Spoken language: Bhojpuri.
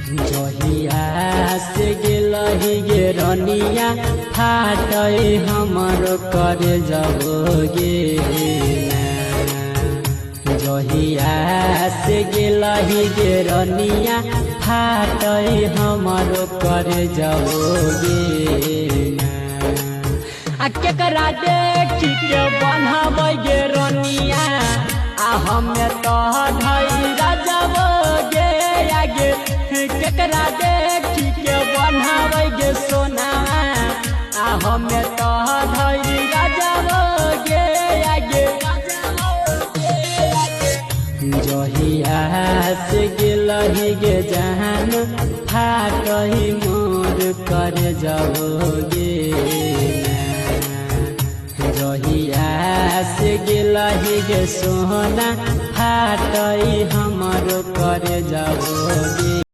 जहिया से गेलही गे रनिया फाटै हमरो कर जबोगे जहिया से गेलही गे रनिया फाटै हमरो कर जबोगे केकरा देखी के बनबै गे रनिया हमें तो धैरा जबोगे आगे केकरा देखी के बनबै गे सोना हमें तो धैरा जबोगे आगे जहिया से गेलही गे जहान फाटै मोर कर जबोगे जहिया से गेलही गे सोना फाटै हमरो कर जबोगे।